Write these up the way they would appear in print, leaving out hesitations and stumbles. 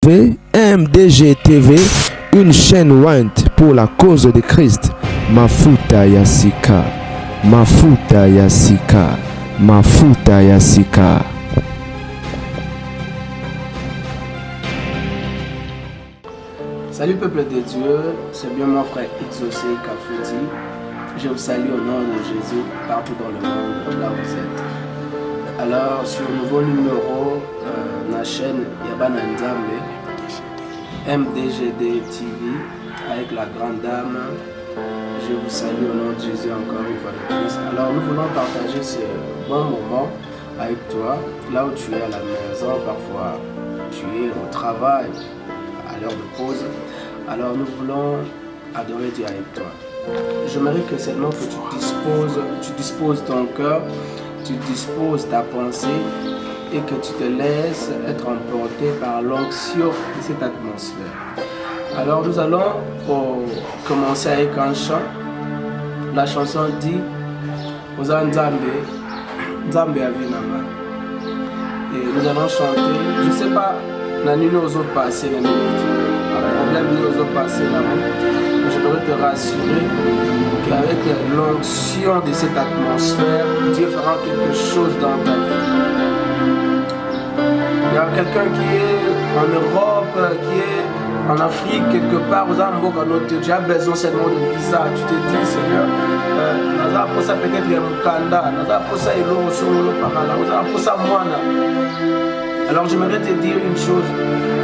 TV, MDG TV, une chaîne ointe pour la cause de Christ. Mafuta ya sika, mafuta ya sika, mafuta ya sika. Salut peuple de Dieu, c'est bien mon frère Exaucé Kafouti. Je vous salue au nom de Jésus partout dans le monde, là où vous êtes. Alors sur le nouveau numéro, la chaîne Yabana Nzambe, MDGD TV, avec la grande dame, je vous salue au nom de Jésus encore une fois de plus. Alors nous voulons partager ce bon moment avec toi, là où tu es à la maison, parfois tu es au travail, à l'heure de pause. Alors nous voulons adorer Dieu avec toi. J'aimerais que seulement que tu disposes ton cœur, tu disposes ta pensée et que tu te laisses être emporté par l'onction de cette atmosphère. Alors nous allons commencer avec un chant. La chanson dit Oza Nzambe, Nzambe Avinama. Et nous allons chanter. Je ne sais pas, Nani nous a passé la minute. Un problème nous a passé là-bas. Je voudrais te rassurer qu'avec l'onction de cette atmosphère, Dieu fera quelque chose dans ta vie. Il y a quelqu'un qui est en Europe, qui est en Afrique, quelque part, tu as besoin seulement de visa. Tu te dis, Seigneur, pour ça peut-être il y a Mukanda, pour ça il y a pour ça Moana. Alors j'aimerais te dire une chose,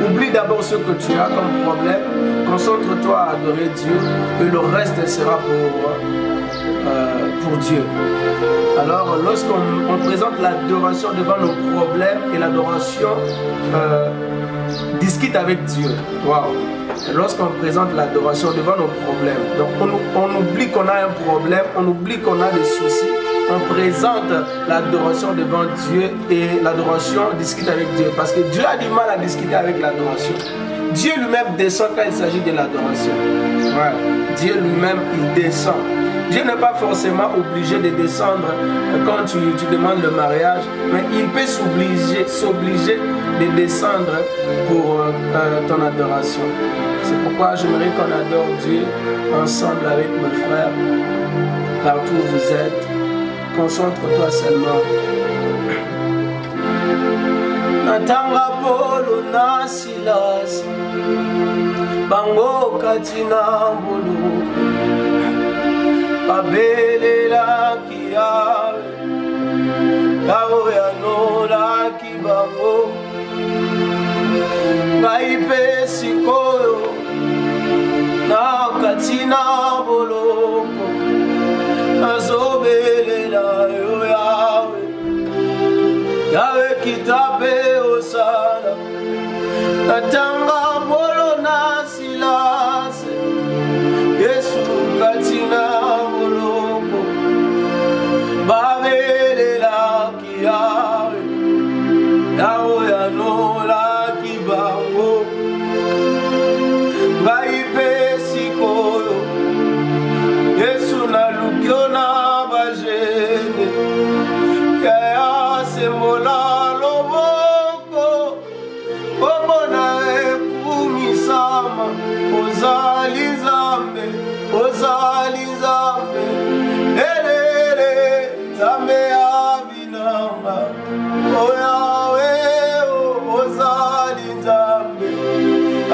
oublie d'abord ce que tu as comme problème, concentre-toi à adorer Dieu et le reste sera pour Dieu. Alors lorsqu'on présente l'adoration devant nos problèmes et l'adoration discute avec Dieu, waouh. Lorsqu'on présente l'adoration devant nos problèmes, donc on oublie qu'on a un problème, on oublie qu'on a des soucis. On présente l'adoration devant Dieu et l'adoration discute avec Dieu. Parce que Dieu a du mal à discuter avec l'adoration. Dieu lui-même descend quand il s'agit de l'adoration. Ouais. Dieu lui-même, il descend. Dieu n'est pas forcément obligé de descendre quand tu demandes le mariage, mais il peut s'obliger de descendre pour ton adoration. C'est pourquoi j'aimerais qu'on adore Dieu ensemble avec mes frères, partout où vous êtes. Concentre-toi seulement. Natanga polo na silas bango katina mbulu babelela kiawe lao ya nola kibango ngaipe sikoyo na katina boloko nazobelela yo yawe yawe kitabe osala natanga polo na silase yesu katina boloko babelela kiyawe yawe yanola kibango ngaipe sikoyo yesu nalukyo na bajene kaya sembola loboko bongo na ekumisama ozali nzambe elele nzambe ya binanga oyawe ozali nzambe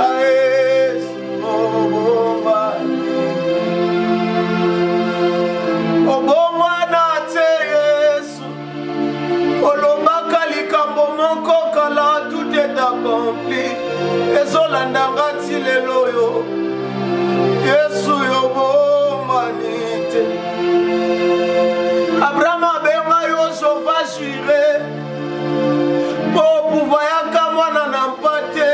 ayesu obomwana te yesu olobaka likambo moko kala tout est accompli ezolandanga ti lelo yo yesu yobomani te abraham abenga yo jova jure po pouvoir yaka mwana na mpa te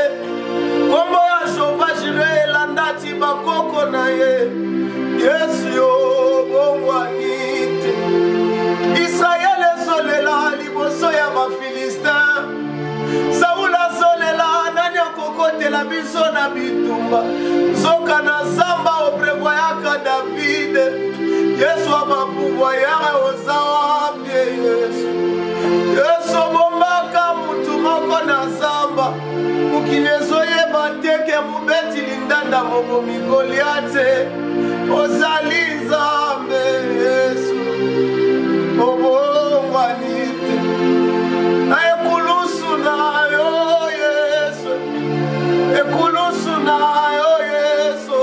kombo ya jova jure elanda ti bakoko na ye yesu yobomani te Israël ezolela liboso ya bafilistin saula azolela nani akokotela biso na bitumba zoka na zamba oprevoyaka davide yesu abapuvoyaka oza wapi yesu obombaka mutu moko na zamba mokili ezoyeba obomi Goliate ozali Nzambe Yesu obongwani te na ekulusu na yo Yesu ekulusu na yo Yesu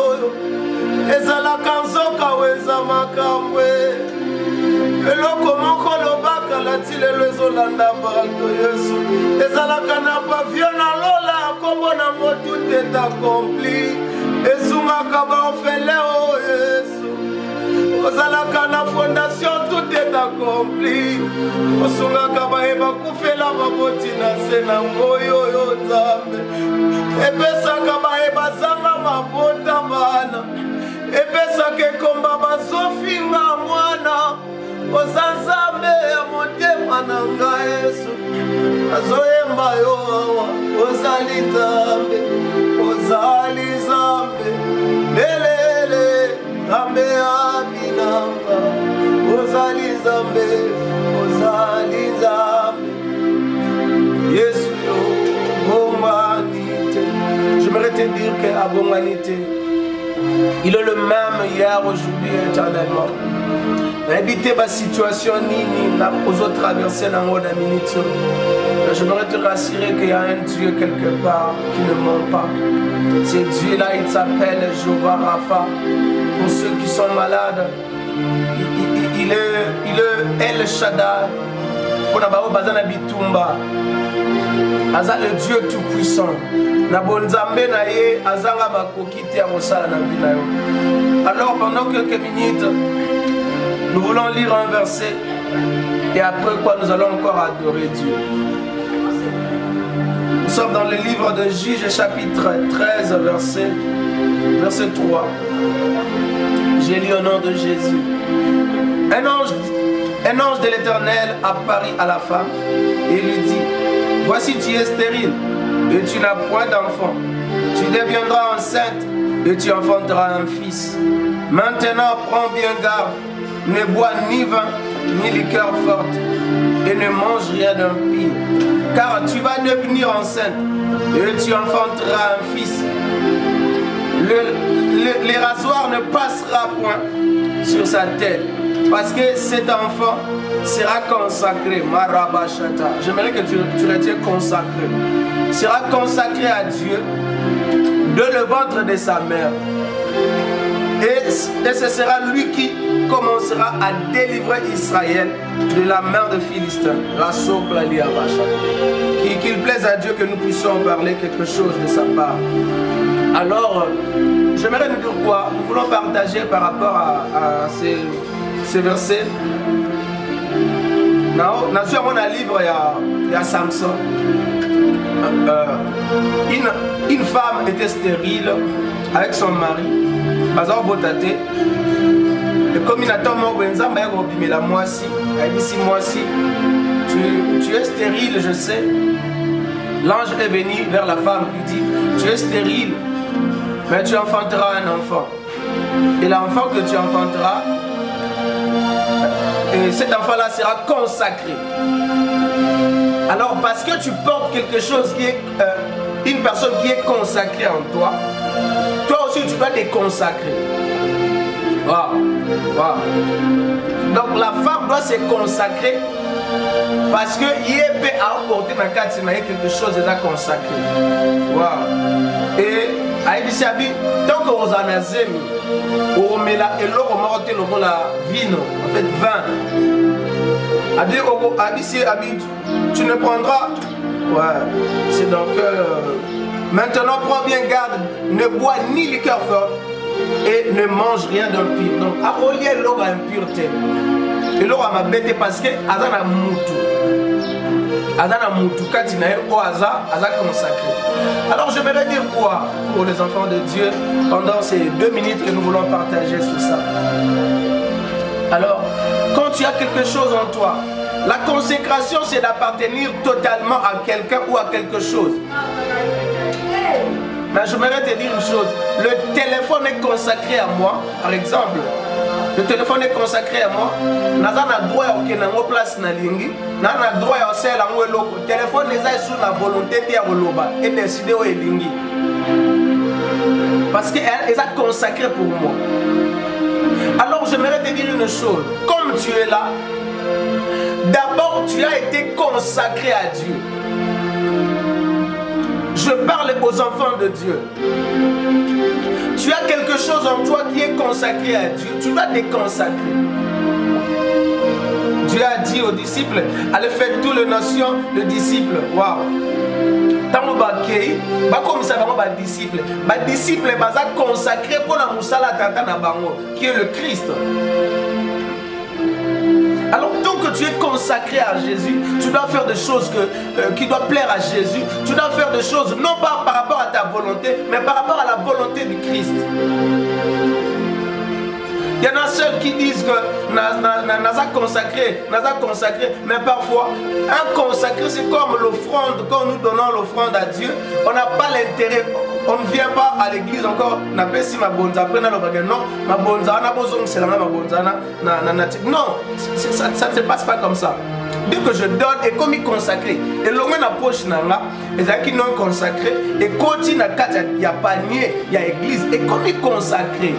ezalaka nzoka weza makambwe eloko moko lobaka latilelo ezolanda bato Yesu ezalaka na pavio na lola kombo na motu te t'accompli ezungaka baofele o Yesu ozalaka na fondation tout est accompli osungaka bayeba kufela baboti na se na ngoyo yo Nzambe epesaka bayeba zanga mabota bana epesaka ekomba bazofinga mwana oza Nzambe ya motema na ngai Yesu azoyemba yo awa ozali Nzambe lelele Nzambe ya binanga ozali Nzambe Yesu yo bonganite. J'aimerais te dire que à bonganite il est le même hier, aujourd'hui et éternellement. Éviter ma situation ni aux autres traversées dans la minute. J'aimerais te rassurer qu'il y a un Dieu quelque part qui ne ment pas. Ce Dieu-là, il s'appelle Jéhovah Rapha. Pour ceux qui sont malades, il est El Shaddai. Pour Nabao Bazana Bitumba, Aza le Dieu tout-puissant. Nabonzambe na ye azanga bakokite ya mosala na vie na yo. Alors pendant quelques minutes, nous voulons lire un verset et après quoi nous allons encore adorer Dieu. Nous sommes dans le livre de Juges chapitre 13 verset 3. J'ai lu au nom de Jésus. Un ange de l'Éternel apparut à la femme et lui dit: voici tu es stérile et tu n'as point d'enfant. Tu deviendras enceinte et tu enfanteras un fils. Maintenant prends bien garde, ne bois ni vin ni liqueur forte et ne mange rien d'impur, car tu vas devenir enceinte et tu enfanteras un fils. Le rasoir ne passera point sur sa tête, parce que cet enfant sera consacré. Marabashata. J'aimerais que tu retiens consacré. Sera consacré à Dieu de le ventre de sa mère. Et ce sera lui qui commencera à délivrer Israël de la main de Philistins. La socle qu'il plaise à Dieu que nous puissions parler quelque chose de sa part. Alors, j'aimerais nous dire quoi? Nous voulons partager par rapport à ces versets. Nous avons un livre, il y a Samson. Une femme était stérile avec son mari. Et comme il attend mon benza, tu es stérile, je sais. L'ange est venu vers la femme, lui dit: tu es stérile, mais tu enfanteras un enfant. Et l'enfant que tu enfanteras, et cet enfant-là sera consacré. Alors, parce que tu portes quelque chose qui est une personne qui est consacrée en toi, toi aussi tu dois te consacrer. Wow. Wow. Donc la femme doit se consacrer parce que il peut apporter dans quelque chose de consacré. Wow. Et Aïbisabi, tant que vous en avez, on met la vino, en fait vin. Tu ne prendras. Ouais. C'est donc maintenant prends bien garde, ne bois ni liqueur forte et ne mange rien d'impur. Donc à relier l'eau à impureté. Et l'eau m'a bêté parce que Azana Moutou. Azana Moutou Katinae au hasard, consacré. Alors je vais dire quoi pour les enfants de Dieu pendant ces 2 minutes que nous voulons partager sur ça. Alors, quand tu as quelque chose en toi, la consécration c'est d'appartenir totalement à quelqu'un ou à quelque chose. Mais j'aimerais te dire une chose, le téléphone est consacré à moi, par exemple. Le téléphone est consacré à moi. Nazana droit à place na lingi, nana droit à celle en loko. Téléphone les a sous la volonté de Roloba et décider où est lingi. Parce Parce qu'elle est consacrée pour moi. Alors j'aimerais te dire une chose. Comme tu es là, d'abord tu as été consacré à Dieu. Je parle aux enfants de Dieu. Tu as quelque chose en toi qui est consacré à Dieu. Tu dois te consacrer. Dieu a dit aux disciples, allez faire toutes les nations de disciples. Waouh! Tant comme ça, disciples. Disciples sont consacrés pour la Moussala Tata Nabango, qui est le Christ. Alors, tant que tu es consacré à Jésus, tu dois faire des choses qui doivent plaire à Jésus. Tu dois faire des choses non pas par rapport à ta volonté, mais par rapport à la volonté du Christ. Il y en a ceux qui disent que n'a consacré, mais parfois, un consacré, c'est comme l'offrande. Quand nous donnons l'offrande à Dieu, on n'a pas l'intérêt. On ne vient pas à l'église encore. Non, ça ne se passe pas comme ça. Dès que je donne, et comme il consacré, et l'homme n'a poche nanga, et qui non consacré, et continue à il y a panier, il y a église, et comme il consacré.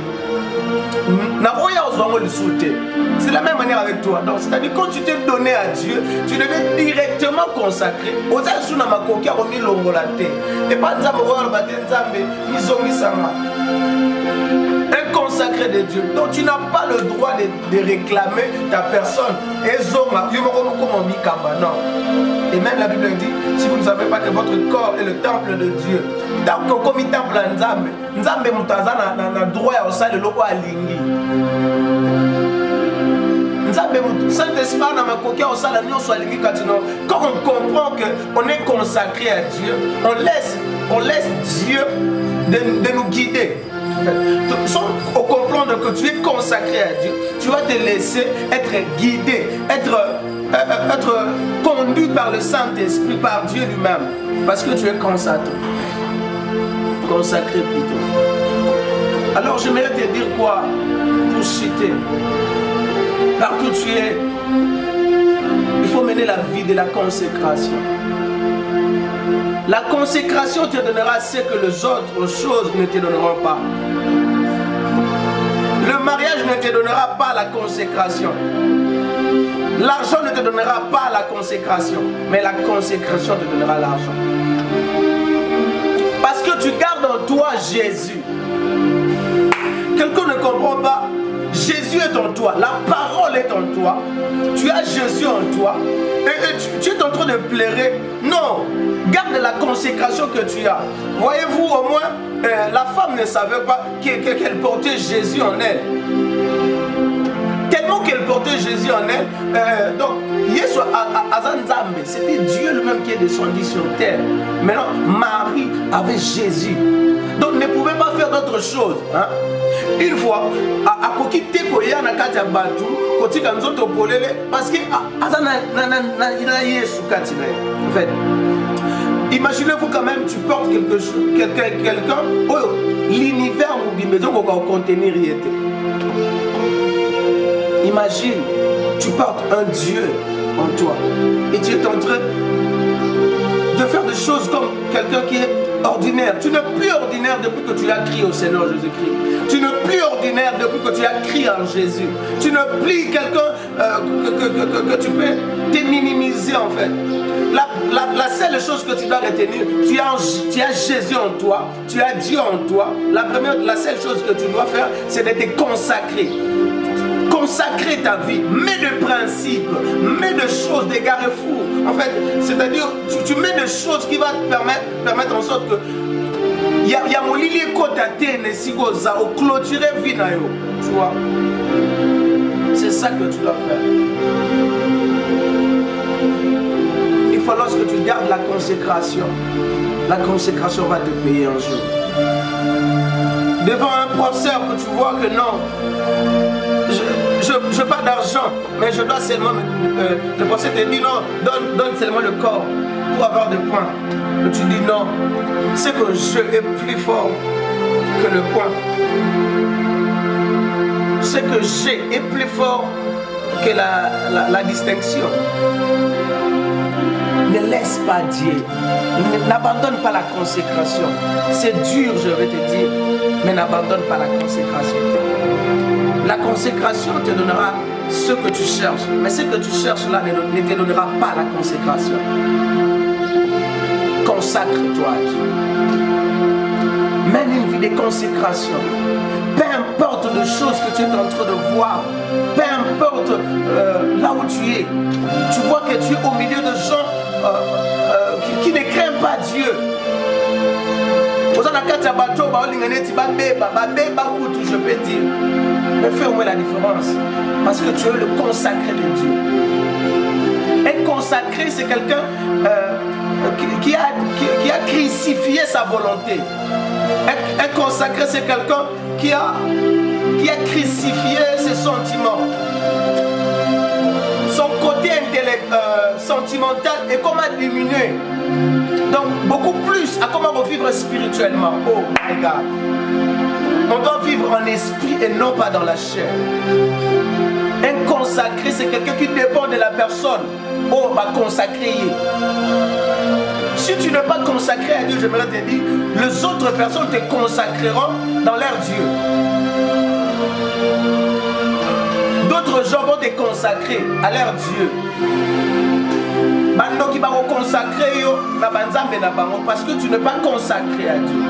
C'est la même manière avec toi. Donc, c'est-à-dire quand tu t'es donné à Dieu, tu devais directement consacrer. Et pas un consacré de Dieu. Donc tu n'as pas le droit de réclamer ta personne. Non. Et même la Bible dit, si vous ne savez pas que votre corps est le temple de Dieu, donc comme il temple à Nzambe, Nzambe mutaza na droit à osala loko alingi. Nzambe Saint-Esprit na makokia osala nyonso alingi katino. Quand on comprend que on est consacré à Dieu, on laisse Dieu de nous guider. Sans comprendre que tu es consacré à Dieu, tu vas te laisser être guidé, être conduit par le Saint-Esprit, par Dieu lui-même, parce que tu es consacré plutôt. Alors j'aimerais te dire quoi pour citer. Partout tu es, il faut mener la vie de la consécration. La consécration te donnera ce que les autres choses ne te donneront pas. Le mariage ne te donnera pas la consécration. L'argent ne te donnera pas la consécration. Mais la consécration te donnera l'argent. Parce que tu gardes en toi Jésus. Quelqu'un ne comprend pas. Jésus est en toi. La parole est en toi. Tu as Jésus en toi. Et tu es en train de pleurer. Non. Garde la consécration que tu as. Voyez-vous, au moins, la femme ne savait pas qu'elle portait Jésus en elle. Tellement qu'elle portait Jésus en elle. Donc, Yesu Azanzambe, c'était Dieu lui-même qui est descendu sur terre. Maintenant, Marie avait Jésus. Donc, ne pouvait pas faire d'autre chose. Hein? Une fois, à Kokite Koya na Katia Batu, Kotika Nzoto Polele, parce que Azana Yesu Katina. En fait, imaginez-vous quand même, tu portes quelque chose, quelqu'un, oh, l'univers ou maison va contenir était. Imagine, tu portes un Dieu en toi et tu es en train de faire des choses comme quelqu'un qui est ordinaire. Tu n'es plus ordinaire depuis que tu as crié au Seigneur Jésus-Christ. Tu n'es plus ordinaire depuis que tu as crié en Jésus. Tu n'es plus quelqu'un que tu peux te minimiser en fait. La seule chose que tu dois retenir, tu as Jésus en toi, tu as Dieu en toi. La seule chose que tu dois faire, c'est de te consacrer. Consacrer ta vie, mets des principes, mets des choses, des garde-fous. En fait, c'est-à-dire, tu mets des choses qui vont te permettre en sorte que il y a mon lilie côté à terre, si vous avez clôturé vie, tu vois. C'est ça que tu dois faire. Il faut lorsque tu gardes la consécration va te payer un jour. Devant un professeur que tu vois que non, je n'ai pas d'argent, mais je dois seulement, le professeur te dit non, donne seulement le corps pour avoir des points. Et tu dis non, c'est que je est plus fort que le point. Ce que j'ai est plus fort que la distinction. Ne laisse pas Dieu. N'abandonne pas la consécration. C'est dur, je vais te dire, mais n'abandonne pas la consécration. La consécration te donnera ce que tu cherches, mais ce que tu cherches là ne te donnera pas la consécration. Consacre-toi à Dieu. Mène une vie de consécration. Peu importe les choses que tu es en train de voir, peu importe là où tu es, tu vois que tu es au milieu de gens qui ne craignent pas Dieu. Je peux dire, mais fais au moins la différence, parce que tu es le consacré de Dieu. Un consacré, c'est quelqu'un qui a crucifié sa volonté. Un consacré, c'est quelqu'un qui a crucifié ses sentiments. Son côté sentimental est comme à diminuer. Donc beaucoup plus à comment vivre spirituellement. Oh my God. On doit vivre en esprit et non pas dans la chair. Un consacré, c'est quelqu'un qui dépend de la personne. Oh, bah consacré. Si tu n'es pas consacré à Dieu, j'aimerais te dire, les autres personnes te consacreront dans leur Dieu. D'autres gens vont te consacrer à leur Dieu. Maintenant qui va consacrer parce que tu n'es pas consacré à Dieu.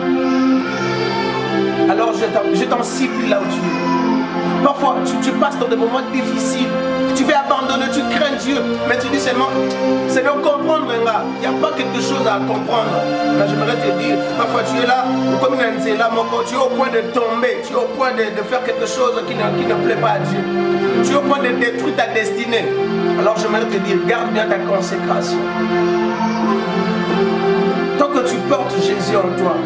Alors je t'en supplie là où tu es. Parfois tu passes dans des moments difficiles. Tu veux abandonner, tu crains Dieu. Mais tu dis seulement, Seigneur, comprendre. Il n'y a pas quelque chose à comprendre. Mais j'aimerais te dire, parfois tu es là, comme tu es au point de tomber. Tu es au point de faire quelque chose qui ne plaît pas à Dieu. Tu es au point de détruire ta destinée. Alors j'aimerais te dire, garde bien ta consécration. Tant que tu portes Jésus en toi,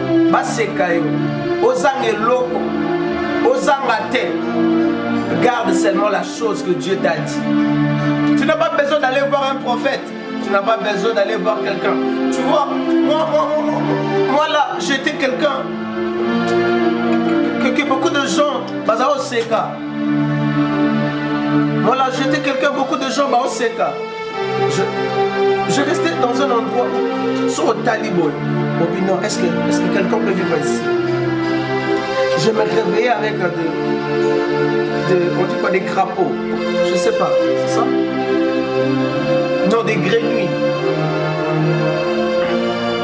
garde seulement la chose que Dieu t'a dit. Tu n'as pas besoin d'aller voir un prophète. Tu n'as pas besoin d'aller voir quelqu'un. Tu vois, moi là, j'étais quelqu'un que beaucoup de gens, moi là, j'étais quelqu'un, beaucoup de gens, je restais dans un endroit où, sur le Taliboy. Non, est-ce que quelqu'un peut vivre ici? Je me réveillais avec on dit quoi, des crapauds. Je sais pas, c'est ça? Non, des grenouilles.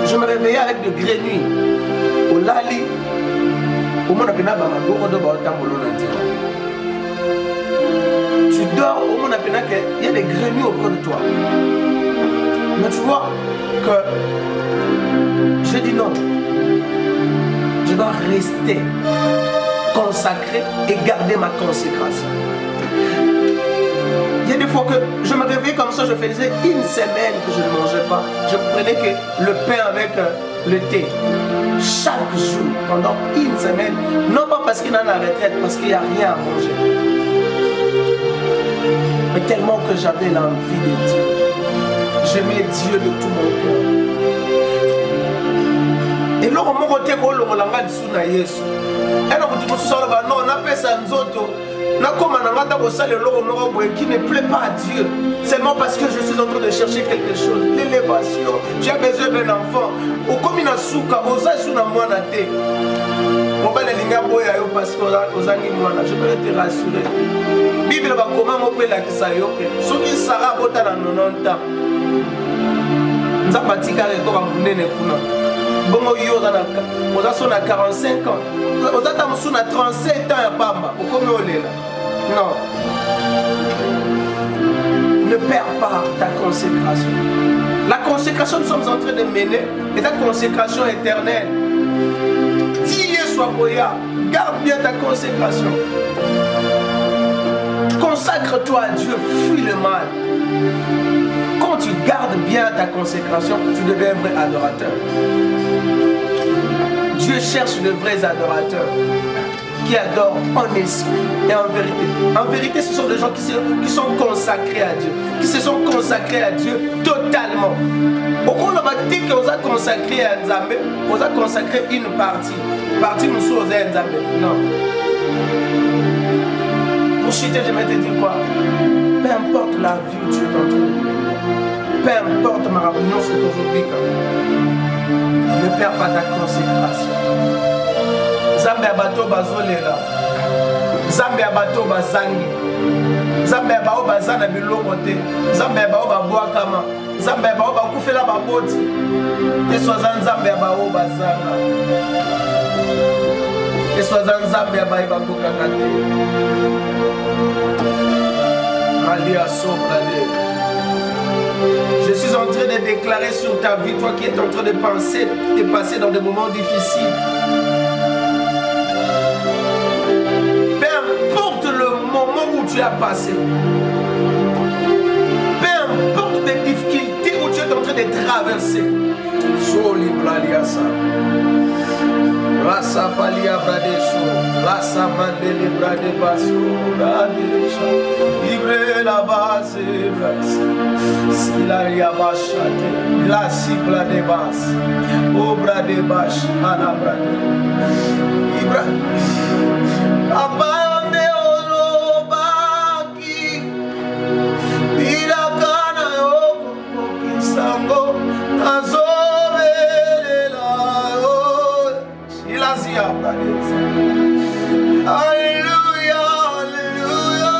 Je me réveillais avec des grenouilles. Au Lali, au monde tu dors au monde il y a des grenouilles auprès de toi. Mais tu vois que je dis non. Je dois rester consacré et garder ma consécration. Il y a des fois que je me réveillais comme ça, je faisais une semaine que je ne mangeais pas. Je prenais que le pain avec le thé. Chaque jour, pendant une semaine. Non pas parce qu'il y en a la retraite, parce qu'il n'y a rien à manger. Mais tellement que j'avais l'envie de Dieu. J'aimais Dieu de tout mon cœur. Et là, on m'a dit que je suis Yesu. Et là, on a appelé ça Nzoto. Qui ne plaît pas à Dieu. Seulement parce que je suis en train de chercher quelque chose. L'élévation. Tu as besoin d'un enfant. Comme il a souka, je peux te rassurer. Bible va comment m'opérer la kisayoke. Ce qui sera bota dans 90 ans. Nous avons bâti carré comme un boulé nekuna. Bon, on a 45 ans. On a 37 ans à Bamba. Non. Ne perds pas ta consécration. La consécration, nous sommes en train de mener, est ta consécration éternelle. Dieu soit Boya. Garde bien ta consécration. Consacre-toi à Dieu, fuis le mal. Quand tu gardes bien ta consécration, tu deviens un vrai adorateur. Dieu cherche de vrais adorateurs qui adorent en esprit et en vérité. En vérité, ce sont des gens qui sont consacrés à Dieu, qui se sont consacrés à Dieu totalement. Au cours de la dit qu'on a consacré à Nzambe, on a consacré une partie nous sommes à Nzambe. Non. Pour chuter, je vais te dire quoi? Peu importe la vie où tu es en train de mener. Peu importe ma réunion sur ton obika. Ne perds pas ta consécration. Zambé abato bazolela. Zambé abato bazangi. Zambé abao bazana biloko te. Zambé abao babwakama. Zambé abao bakufela baboti. Eswaza Nzambe abao bazanga. Eswaza Nzambe abai bakokaka te. Malia sobrale. Je suis en train de déclarer sur ta vie, toi qui es en train de penser, de passer dans des moments difficiles. Peu importe le moment où tu as passé, peu importe les difficultés où tu es en train de traverser, Soli Blaliasa, Rasa Palia Bradesho, Rasa Mandele Bradebaso, Bradesha, Ibre la base, Silaria Bashate, La Sibla de Bas, Obra de Bash, Ana Brade, Ibra, Abande Olobaki, Irakana Yoko, Kisango, Nazobelela, Silasia Brades. Alléluia, Alléluia.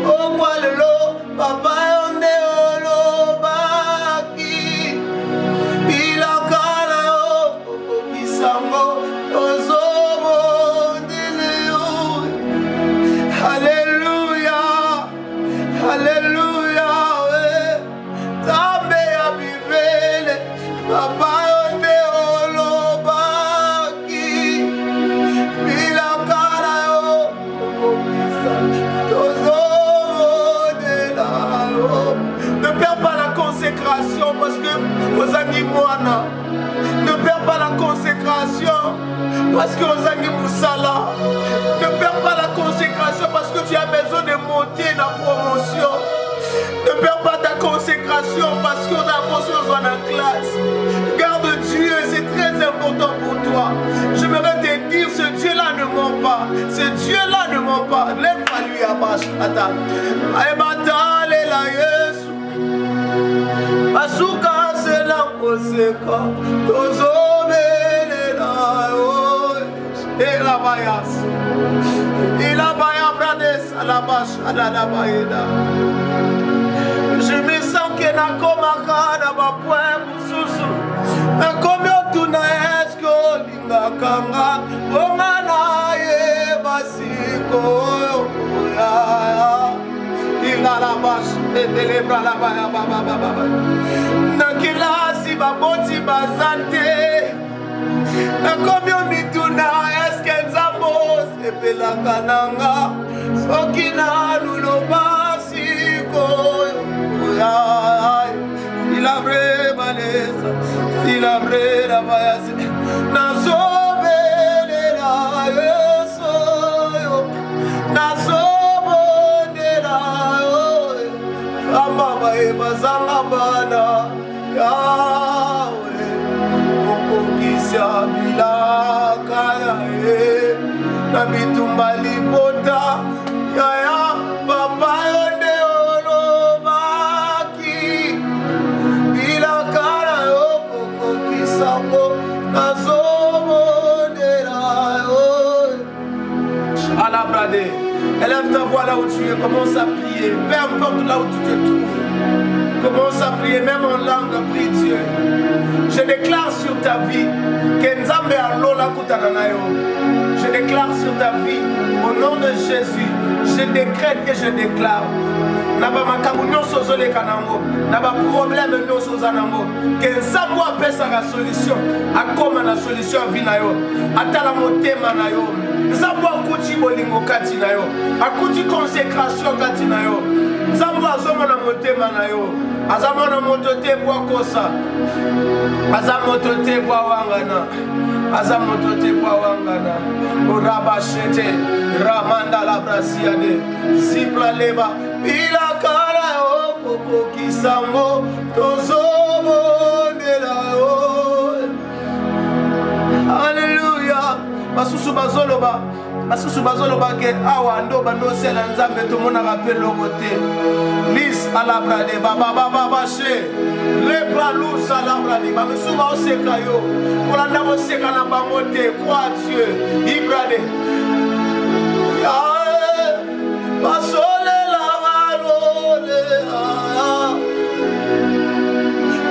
Oh, Walelo, Papa Yonde Olobaki, Ilakana Yoko, Kisango, Ozomo Deleo. Alléluia, Alléluia, Tambe ya Bibele, Papa Yonde Olobaki, Ilakana Yoko, ne perds pas la consécration parce que aux Angimoana. Ne perds pas la consécration parce que aux Angimoussala. Ne perds pas la consécration parce que tu as besoin de monter la promotion. Ne perds pas ta consécration parce que la promotion est en classe. Garde Dieu, c'est très important pour toi. Je voudrais te dire, ce Dieu-là ne ment pas. Ce Dieu-là ne ment pas. Lève-toi lui à bâche. Attends. Aïbatale la Yesu. Basuka c'est la conséquence. Tozobele la et la bayas. Et la baya brades à la bâche. À la bayeda. Je me sens que na komaka na ba point mususu. Na komyo tuna esko linga kanga. Omana ye basiko ya. Inga la bash etelebra la ba ba ba ba ba. Na kilasi ba boti bazante. Na komyo mituna eske nzambo sepela kananga. Sokina luloba siko. Il a vrai balesa, il a vrai la bayase, Nazobele la yeso, Nazobele la yo, Samba bae bazanga bana, Yahweh, Mokokisya bilaka ya na bitumba libota, Yaya, Papa yonde. Élève ta voix là où tu es, commence à prier, peu importe là où tu te trouves. Commence à prier, même en langue, prie Dieu. Je déclare sur ta vie que Nzambe alola kutana na yo. Je déclare sur ta vie, au nom de Jésus, je décrète et je déclare. Naba makabu nyonso zoleka nango, naba problème nyonso zanango, que Nzambe apesa la solution, akoma na solution vie na yo, atala motema na yo. Nzambe akuti bolingo kati na yo, akuti consécration kati na yo. Nzambe azomona motema na yo, azamona moto te bwa kosa, azamoto te bwa wangana, azamoto te bwa wangana. Urabashete ramanda la brasiade, zipla leba bila kara yo koko kisango tozobo nela yo. Alléluia. Basusu bazoloba basusu bazoloba ke awa ndo bandosela nzambe tomonaka mpe loko te. Lis alabrade babababashe lepra lus alabrade bamisusu baoseka yo kolanda koseka na bango te. Crois Dieu ibrade basolela balole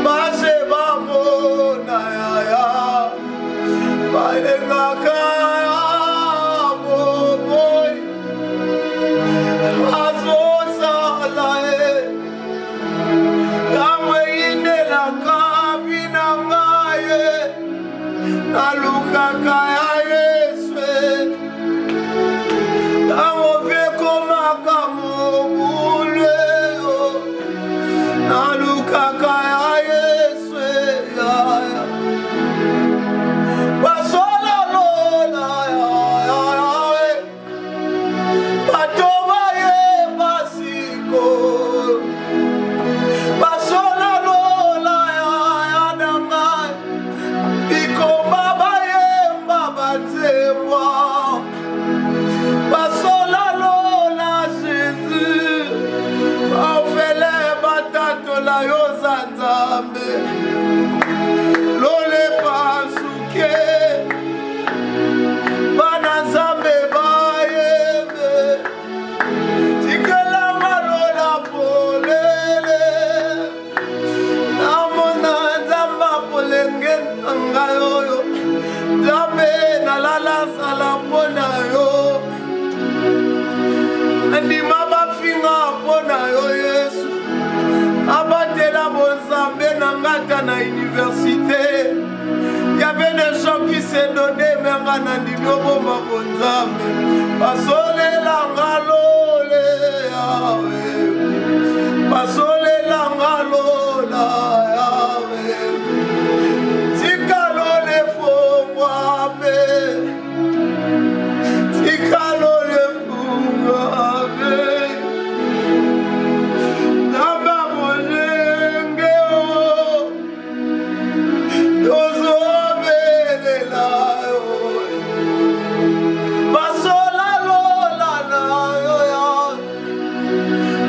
base bamona yaya balengaka boboy azosala kamwe inelaka binangaye nalukaka ya Yesu kamove komaka mobule nalukaka ya Yesu yaya basola lola yaya batoba ye basiko basola lola yaya dangai ikoma baye mbabatsemwa basola lola Jésus ofele batatola yo zanzambe lole pasuke bana nzambe bayebe tikela malola polele namona nzamba polenge nanga yoyo nzambe nalala sala mpona yo ndima bafinga mpona yo Yesu abatela bonzambe na ngata na université. Il y avait des gens qui se donnaient mais ngana ndimi obomba bonzambe basolela ngalole yawe basolela ngalola yawe tikalole fongwame tikalole fongwame namba molenge o tozobelela yo basola lola na yo ya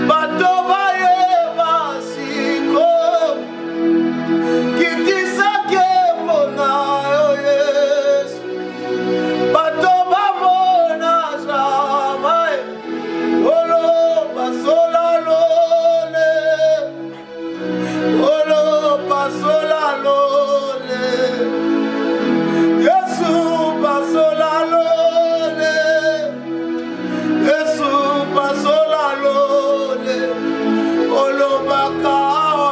bato baye basiko kitisake mona yo Yesu bato bamona jamais olo basola lole olo basola lole Yesu basola lole Yesu basola lole olo bakawa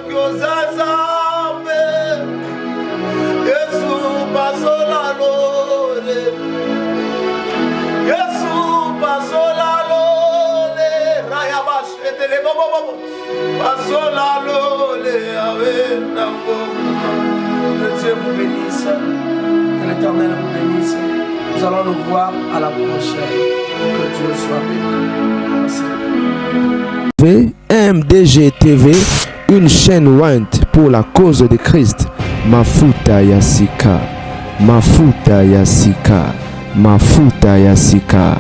kyozazambe Yesu basola lole Yesu basola lole raya bashetele bobo basola lole awe nango. Que Dieu vous bénisse, que l'Éternel vous bénisse. Nous allons nous voir à la prochaine. Que Dieu soit béni. Merci. MDG TV, une chaîne Went pour la cause de Christ. Mafuta ya Sika, Mafuta ya Sika, Mafuta ya Sika.